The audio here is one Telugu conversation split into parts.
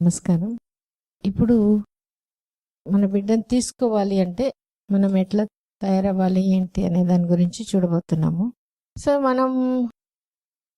నమస్కారం. ఇప్పుడు మన బిడ్డను తీసుకోవాలి అంటే మనం ఎట్లా తయారవ్వాలి ఏంటి అనే దాని గురించి చూడబోతున్నాము. సో మనం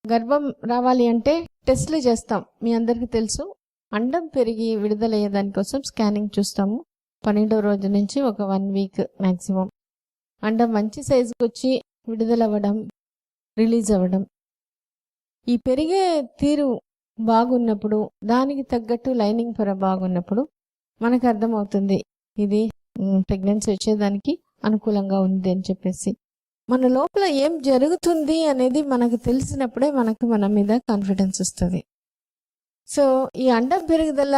గర్భం రావాలి అంటే టెస్ట్లు చేస్తాం. మీ అందరికీ తెలుసు. అండం పెరిగి విడుదలయ్యే దానికోసం స్కానింగ్ చూస్తాము. 12వ రోజు నుంచి ఒక 1 వీక్ మ్యాక్సిమం అండం మంచి సైజుకి వచ్చి విడుదలవ్వడం, రిలీజ్ అవ్వడం, ఈ పెరిగే తీరు బాగున్నప్పుడు, దానికి తగ్గట్టు లైనింగ్ పొర బాగున్నప్పుడు మనకు అర్థమవుతుంది ఇది ప్రెగ్నెన్సీ వచ్చేదానికి అనుకూలంగా ఉంది అని చెప్పేసి. మన లోపల ఏం జరుగుతుంది అనేది మనకు తెలిసినప్పుడే మనకు మన మీద కాన్ఫిడెన్స్ వస్తుంది. సో ఈ అండం పెరుగుదల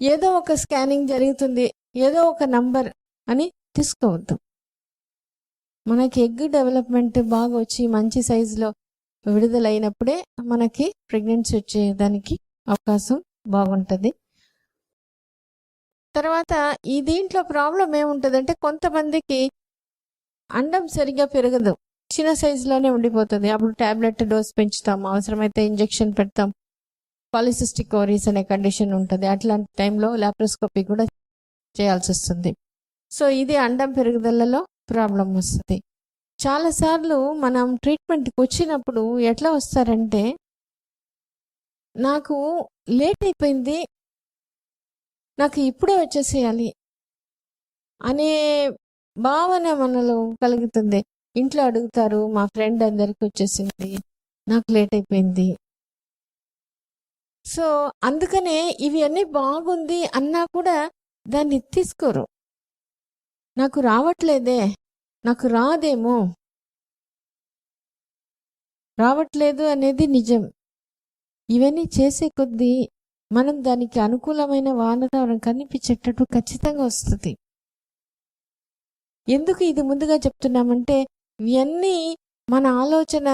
ఏదో ఒక స్కానింగ్ జరుగుతుంది, ఏదో ఒక నంబర్ అని తీసుకోవద్దు. మనకి ఎగ్ డెవలప్మెంట్ బాగా వచ్చి మంచి సైజులో విడుదలైనప్పుడే మనకి ప్రెగ్నెన్సీ వచ్చేదానికి అవకాశం బాగుంటుంది. తర్వాత ఈ దీంట్లో ప్రాబ్లం ఏముంటుందంటే కొంతమందికి అండం సరిగ్గా పెరగదు, చిన్న సైజులోనే ఉండిపోతుంది. అప్పుడు ట్యాబ్లెట్ డోస్ పెంచుతాం, అవసరమైతే ఇంజెక్షన్ పెడతాం. పాలిసిస్టిక్ ఓవరీస్ అనే కండిషన్ ఉంటుంది. అట్లాంటి టైంలో లాప్రోస్కోపీ కూడా చేయాల్సి వస్తుంది. సో ఇది అండం పెరుగుదలలో ప్రాబ్లం వస్తుంది. చాలాసార్లు మనం ట్రీట్మెంట్కి వచ్చినప్పుడు ఎట్లా వస్తారంటే, నాకు లేట్ అయిపోయింది, నాకు ఇప్పుడే వచ్చేసేయాలి అనే భావన మనలో కలుగుతుంది. ఇంట్లో అడుగుతారు, మా ఫ్రెండ్ అందరికి వచ్చేసింది, నాకు లేట్ అయిపోయింది. సో అందుకనే ఇవి అన్నీ బాగుంది అన్నా కూడా దాన్ని తీసుకోరు. నాకు రావట్లేదే, నాకు రాదేమో, రావట్లేదు అనేది నిజం. ఇవన్నీ చేసే కొద్దీ మనం దానికి అనుకూలమైన వాతావరణం కనిపించేటట్టు ఖచ్చితంగా వస్తుంది. ఎందుకు ఇది ముందుగా చెప్తున్నామంటే, ఇవన్నీ మన ఆలోచన,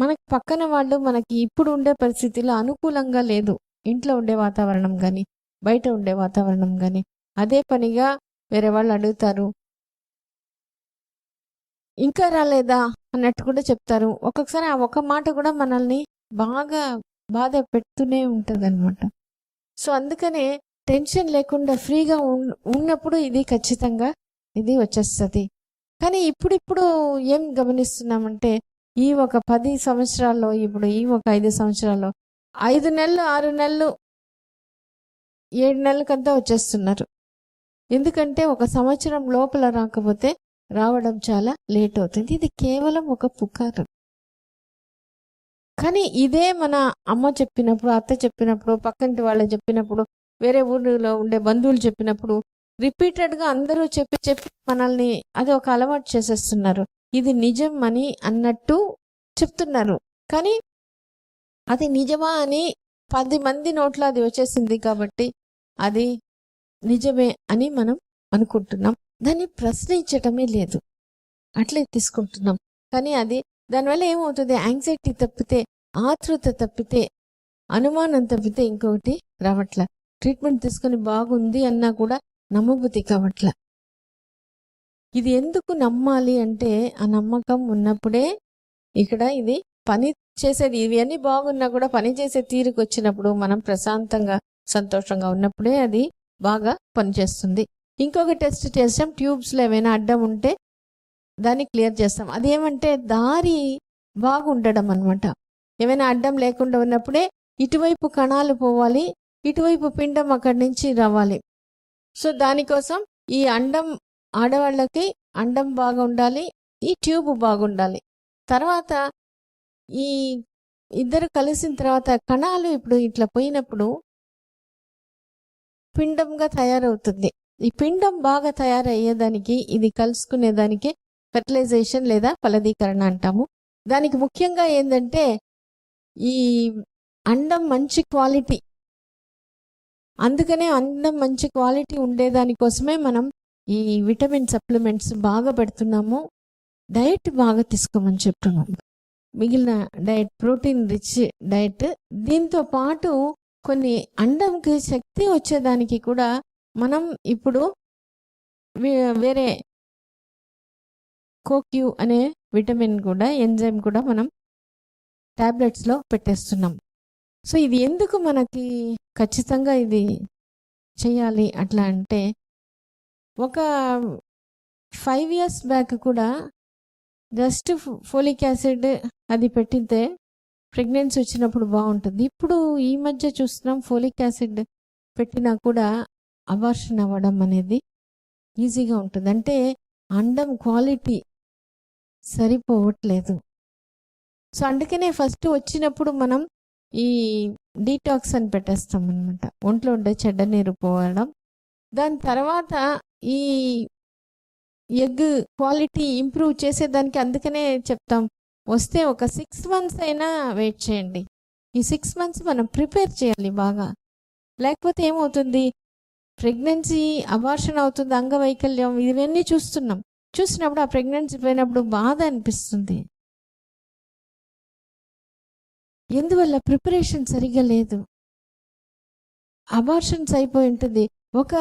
మనకి పక్కన వాళ్ళు మనకి ఇప్పుడు ఉండే పరిస్థితిలో అనుకూలంగా లేదు. ఇంట్లో ఉండే వాతావరణం కానీ, బయట ఉండే వాతావరణం కానీ. అదే పనిగా వేరే వాళ్ళు అడుగుతారు, ఇంకా రాలేదా అన్నట్టు కూడా చెప్తారు. ఒక్కొక్కసారి ఆ ఒక మాట కూడా మనల్ని బాగా బాధ పెడుతూనే ఉంటుంది అనమాట. సో అందుకనే టెన్షన్ లేకుండా ఫ్రీగా ఉన్నప్పుడు ఇది ఖచ్చితంగా ఇది వచ్చేస్తుంది. కానీ ఇప్పుడిప్పుడు ఏం గమనిస్తున్నామంటే, ఈ ఒక 10 సంవత్సరాల్లో, ఇప్పుడు ఈ ఒక 5 సంవత్సరాల్లో 5 నెలలు, 6 నెలలు, 7 నెలలకంతా వచ్చేస్తున్నారు. ఎందుకంటే ఒక సంవత్సరం లోపల రాకపోతే రావడం చాలా లేట్ అవుతుంది. ఇది కేవలం ఒక పుకారు. కానీ ఇదే మన అమ్మ చెప్పినప్పుడు, అత్త చెప్పినప్పుడు, పక్కంటి వాళ్ళు చెప్పినప్పుడు, వేరే ఊరిలో ఉండే బంధువులు చెప్పినప్పుడు, రిపీటెడ్గా అందరూ చెప్పి మనల్ని అది ఒక అలవాటు చేసేస్తున్నారు. ఇది నిజం అని అన్నట్టు చెప్తున్నారు. కానీ అది నిజమా అని 10 మంది నోట్లో అది వచ్చేసింది కాబట్టి అది నిజమే అని మనం అనుకుంటున్నాం. దాన్ని ప్రశ్నించటమే లేదు, అట్లే తీసుకుంటున్నాం. కానీ అది దానివల్ల ఏమవుతుంది, యాంగ్జైటీ తప్పితే, ఆతృత తప్పితే, అనుమానం తప్పితే ఇంకొకటి రావట్ల. ట్రీట్మెంట్ తీసుకొని బాగుంది అన్నా కూడా నమ్మబుద్ధి కావట్ల. ఇది ఎందుకు నమ్మాలి అంటే, ఆ నమ్మకం ఉన్నప్పుడే ఇక్కడ ఇది పని చేసేది. ఇవి అన్నీ బాగున్నా కూడా పని చేసే తీరుకు వచ్చినప్పుడు, మనం ప్రశాంతంగా సంతోషంగా ఉన్నప్పుడే అది బాగా పనిచేస్తుంది. ఇంకొక టెస్ట్ చేస్తాం, ట్యూబ్స్లో ఏమైనా అడ్డం ఉంటే దాన్ని క్లియర్ చేస్తాం. అదేమంటే దారి బాగుండడం అనమాట. ఏమైనా అడ్డం లేకుండా ఉన్నప్పుడే ఇటువైపు కణాలు పోవాలి, ఇటువైపు పిండం అక్కడి నుంచి రావాలి. సో దానికోసం ఈ అండం, ఆడవాళ్ళకి అండం బాగా ఉండాలి, ఈ ట్యూబ్ బాగుండాలి. తర్వాత ఈ ఇద్దరు కలిసిన తర్వాత కణాలు ఇప్పుడు ఇట్లా పోయినప్పుడు పిండంగా తయారవుతుంది. ఈ పిండం బాగా తయారయ్యేదానికి, ఇది కలుసుకునేదానికి ఫెర్టిలైజేషన్ లేదా ఫలదీకరణ అంటాము. దానికి ముఖ్యంగా ఏంటంటే ఈ అండం మంచి క్వాలిటీ. అందుకనే అండం మంచి క్వాలిటీ ఉండేదానికోసమే మనం ఈ విటమిన్ సప్లిమెంట్స్ బాగా పెడుతున్నాము. డైట్ బాగా తీసుకోమని చెప్తున్నాము. మిగిలిన డైట్, ప్రోటీన్ రిచ్ డైట్. దీంతో పాటు కొన్ని అండంకి శక్తి వచ్చేదానికి కూడా మనం ఇప్పుడు వేరే కోక్యూ అనే విటమిన్ కూడా, ఎంజైమ్ కూడా మనం ట్యాబ్లెట్స్లో పెట్టేస్తున్నాం. సో ఇది ఎందుకు మనకి ఖచ్చితంగా ఇది చేయాలి అట్లా అంటే, ఒక 5 ఇయర్స్ బ్యాక్ కూడా జస్ట్ ఫోలిక్ యాసిడ్ అది పెట్టితే ప్రెగ్నెన్సీ వచ్చినప్పుడు బాగుంటుంది. ఇప్పుడు ఈ మధ్య చూస్తున్నాం ఫోలిక్ యాసిడ్ పెట్టినా కూడా అబార్షన్ అవ్వడం అనేది ఈజీగా ఉంటుంది. అంటే అండం క్వాలిటీ సరిపోవట్లేదు. సో అందుకనే ఫస్ట్ వచ్చినప్పుడు మనం ఈ డీటాక్స్ అని పెట్టేస్తాం అనమాట. ఒంట్లో ఉండే చెడ్డ నీరు పోవడం. దాని తర్వాత ఈ ఎగ్ క్వాలిటీ ఇంప్రూవ్ చేసేదానికి అందుకనే చెప్తాం, వస్తే ఒక 6 months అయినా వెయిట్ చేయండి. ఈ 6 months మనం ప్రిపేర్ చేయాలి బాగా. లేకపోతే ఏమవుతుంది, ప్రెగ్నెన్సీ అబార్షన్ అవుతుంది, అంగవైకల్యం ఇవన్నీ చూసినప్పుడు ఆ ప్రెగ్నెన్సీ పోయినప్పుడు బాధ అనిపిస్తుంది. ఎందువల్ల? ప్రిపరేషన్ సరిగ్గా లేదు. అబార్షన్స్ అయిపోయి ఉంటుంది. ఒక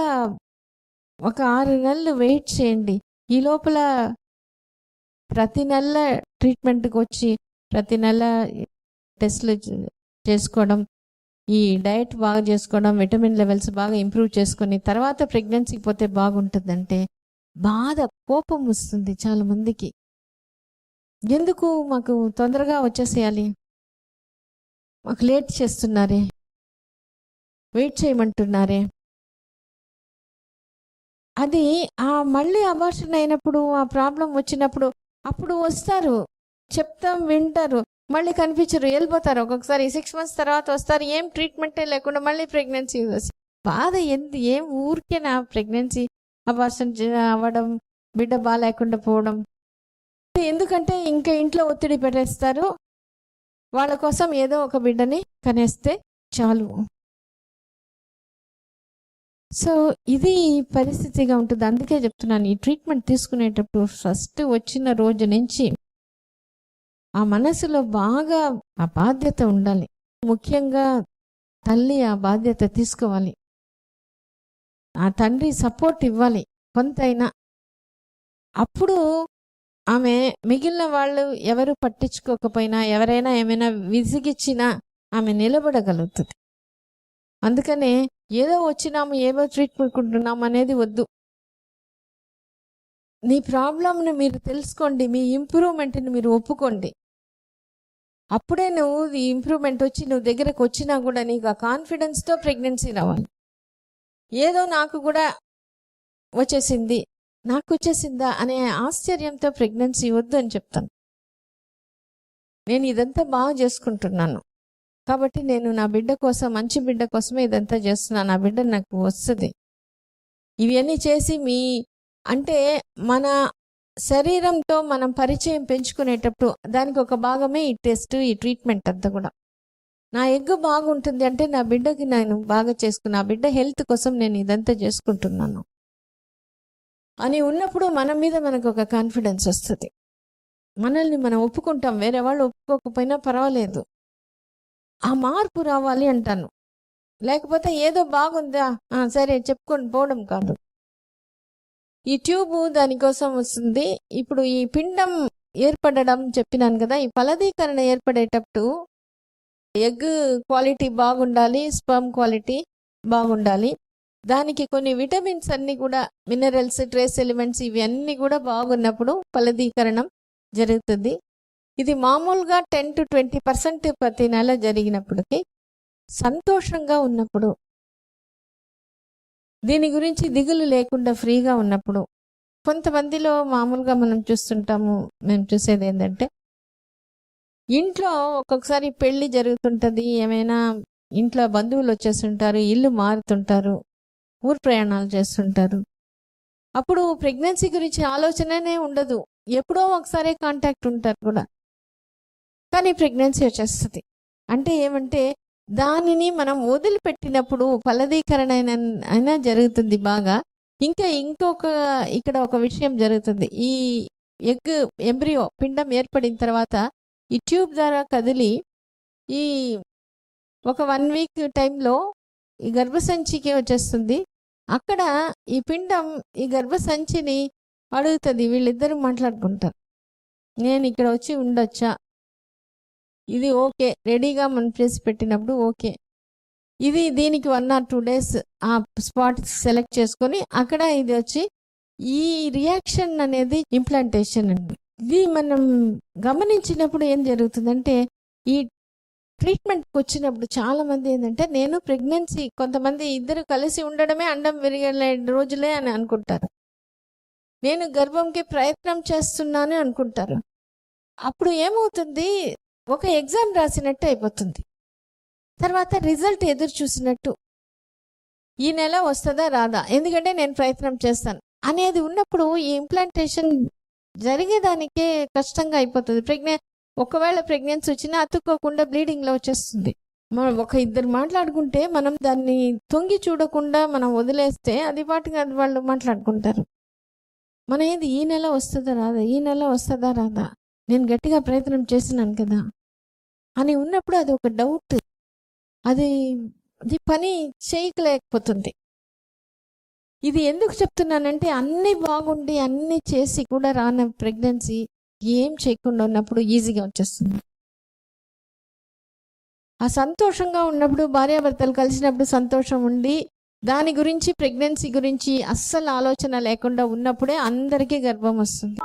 6 నెలలు వెయిట్ చేయండి. ఈ లోపల ప్రతి నెల ట్రీట్మెంట్కి వచ్చి ప్రతి నెల టెస్ట్లు చేసుకోవడం, ఈ డైట్ బాగా చేసుకోవడం, విటమిన్ లెవెల్స్ బాగా ఇంప్రూవ్ చేసుకొని తర్వాత ప్రెగ్నెన్సీకి పోతే బాగుంటుందంటే బాధ, కోపం వస్తుంది చాలా మందికి. ఎందుకు మాకు తొందరగా వచ్చేసేయాలి, మాకు లేట్ చేస్తున్నారే, వెయిట్ చేయమంటున్నారే. అది మళ్ళీ అబార్షన్ అయినప్పుడు, ఆ ప్రాబ్లం వచ్చినప్పుడు అప్పుడు వస్తారు, చెప్తాం, వింటారు, మళ్ళీ కనిపించరు, వెళ్ళిపోతారు. ఒక్కొక్కసారి 6 months తర్వాత వస్తారు, ఏం ట్రీట్మెంటే లేకుండా మళ్ళీ ప్రెగ్నెన్సీ బాధ. ఏం ఊరికే నా ప్రెగ్నెన్సీ అబార్షన్ అవ్వడం, బిడ్డ బాగా లేకుండా పోవడం. ఎందుకంటే ఇంకా ఇంట్లో ఒత్తిడి పెట్టేస్తారు, వాళ్ళ కోసం ఏదో ఒక బిడ్డని కనేస్తే చాలు. సో ఇది పరిస్థితిగా ఉంటుంది. అందుకే చెప్తున్నాను, ఈ ట్రీట్మెంట్ తీసుకునేటప్పుడు ఫస్ట్ వచ్చిన రోజు నుంచి ఆ మనసులో బాగా ఆ బాధ్యత ఉండాలి. ముఖ్యంగా తల్లి ఆ బాధ్యత తీసుకోవాలి, ఆ తండ్రి సపోర్ట్ ఇవ్వాలి కొంతైనా. అప్పుడు ఆమె మిగిలిన వాళ్ళు ఎవరు పట్టించుకోకపోయినా, ఎవరైనా ఏమైనా విసిగిచ్చినా ఆమె నిలబడగలుగుతుంది. అందుకనే ఏదో వచ్చినాము, ఏదో ట్రీట్మెంట్ కుంటున్నాము అనేది వద్దు. నీ ప్రాబ్లంని మీరు తెలుసుకోండి, మీ ఇంప్రూవ్మెంట్ని మీరు ఒప్పుకోండి. అప్పుడే నువ్వు ఈ ఇంప్రూవ్మెంట్ వచ్చి నువ్వు దగ్గరకు వచ్చినా కూడా నీకు ఆ కాన్ఫిడెన్స్తో ప్రెగ్నెన్సీ రావాలి. ఏదో నాకు కూడా వచ్చేసింది, నాకు వచ్చేసిందా అనే ఆశ్చర్యంతో ప్రెగ్నెన్సీ వద్దు అని చెప్తాను. నేను ఇదంతా బాగా చేసుకుంటున్నాను కాబట్టి నేను నా బిడ్డ కోసం, మంచి బిడ్డ కోసమే ఇదంతా చేస్తున్నాను, నా బిడ్డ నాకు వస్తుంది. ఇవన్నీ చేసి అంటే మన శరీరంతో మనం పరిచయం పెంచుకునేటప్పుడు దానికి ఒక భాగమే ఈ టెస్ట్, ఈ ట్రీట్మెంట్ అంతా కూడా. నా ఎగ్ బాగుంటుంది అంటే నా బిడ్డకి నేను బాగా చేసుకున్నా, నా బిడ్డ హెల్త్ కోసం నేను ఇదంతా చేసుకుంటున్నాను అని ఉన్నప్పుడు మన మీద మనకు ఒక కాన్ఫిడెన్స్ వస్తుంది. మనల్ని మనం ఒప్పుకుంటాం, వేరే వాళ్ళు ఒప్పుకోకపోయినా పర్వాలేదు. ఆ మార్పు రావాలి అంటాను. లేకపోతే ఏదో బాగుందా సరే చెప్పుకొని పోవడం కాదు. ఈ ట్యూబ్ దానికోసం వస్తుంది. ఇప్పుడు ఈ పిండం ఏర్పడడం చెప్పినాను కదా, ఈ ఫలదీకరణ ఏర్పడేటప్పుడు ఎగ్ క్వాలిటీ బాగుండాలి, స్పర్మ్ క్వాలిటీ బాగుండాలి. దానికి కొన్ని విటమిన్స్ అన్నీ కూడా, మినరల్స్, ట్రేస్ ఎలిమెంట్స్ ఇవన్నీ కూడా బాగున్నప్పుడు ఫలదీకరణం జరుగుతుంది. ఇది మామూలుగా 10 to 20% ప్రతి నెల జరిగినప్పటికీ, సంతోషంగా ఉన్నప్పుడు, దీని గురించి దిగులు లేకుండా ఫ్రీగా ఉన్నప్పుడు, కొంతమందిలో మామూలుగా మనం చూస్తుంటాము, మేము చూసేది ఏంటంటే ఇంట్లో ఒక్కొక్కసారి పెళ్ళి జరుగుతుంటుంది, ఏమైనా ఇంట్లో బంధువులు వచ్చేస్తుంటారు, ఇల్లు మారుతుంటారు, ఊరు ప్రయాణాలు చేస్తుంటారు. అప్పుడు ప్రెగ్నెన్సీ గురించి ఆలోచననే ఉండదు, ఎప్పుడో ఒకసారి కాంటాక్ట్ ఉంటారు కూడా, కానీ ప్రెగ్నెన్సీ వచ్చేస్తుంది. అంటే ఏమంటే దానిని మనం వదిలిపెట్టినప్పుడు ఫలదీకరణ అయినా జరుగుతుంది బాగా. ఇక్కడ ఒక విషయం జరుగుతుంది. ఈ ఎగ్ ఎంబ్రియో పిండం ఏర్పడిన తర్వాత ఈ ట్యూబ్ ద్వారా కదిలి ఈ ఒక 1 week టైంలో ఈ గర్భసంచికి వచ్చేస్తుంది. అక్కడ ఈ పిండం ఈ గర్భసంచిని అడుగుతుంది, వీళ్ళిద్దరూ మాట్లాడుకుంటారు, నేను ఇక్కడ వచ్చి ఉండొచ్చా, ఇది ఓకే, రెడీగా మనం చేసి పెట్టినప్పుడు ఓకే. ఇది దీనికి 1 or 2 days ఆ స్పాట్ సెలెక్ట్ చేసుకొని అక్కడ ఇది వచ్చి ఈ రియాక్షన్ అనేది ఇంప్లాంటేషన్ అండి. ఇది మనం గమనించినప్పుడు ఏం జరుగుతుందంటే ఈ ట్రీట్మెంట్కి వచ్చినప్పుడు చాలా మంది ఏంటంటే నేను ప్రెగ్నెన్సీ, కొంతమంది ఇద్దరు కలిసి ఉండడమే అండం విరిగే రోజులే అని అనుకుంటారు. నేను గర్భంకి ప్రయత్నం చేస్తున్నాను అనుకుంటారు. అప్పుడు ఏమవుతుంది, ఒక ఎగ్జామ్ రాసినట్టు అయిపోతుంది. తర్వాత రిజల్ట్ ఎదురు చూసినట్టు, ఈ నెల వస్తుందా రాదా, ఎందుకంటే నేను ప్రయత్నం చేస్తాను అనేది ఉన్నప్పుడు ఈ ఇంప్లాంటేషన్ జరిగేదానికే కష్టంగా అయిపోతుంది. ఒకవేళ ప్రెగ్నెన్సీ వచ్చినా అతుక్కోకుండా బ్లీడింగ్లో వచ్చేస్తుంది. మనం ఇద్దరు మాట్లాడుకుంటే మనం దాన్ని తొంగి చూడకుండా మనం వదిలేస్తే అది పాటుగా అది వాళ్ళు మాట్లాడుకుంటారు. మన ఏది ఈ నెల వస్తుందా రాదా, ఈ నెల వస్తుందా రాదా, నేను గట్టిగా ప్రయత్నం చేసినాను కదా అని ఉన్నప్పుడు అది ఒక డౌట్, అది పని చేయలేకపోతుంది. ఇది ఎందుకు చెప్తున్నానంటే అన్నీ బాగుండి అన్నీ చేసి కూడా రాని ప్రెగ్నెన్సీ ఏం చేయకుండా ఉన్నప్పుడు ఈజీగా వచ్చేస్తుంది. ఆ సంతోషంగా ఉన్నప్పుడు, భార్యాభర్తలు కలిసినప్పుడు సంతోషం ఉండి దాని గురించి, ప్రెగ్నెన్సీ గురించి అస్సలు ఆలోచన లేకుండా ఉన్నప్పుడే అందరికీ గర్భం వస్తుంది.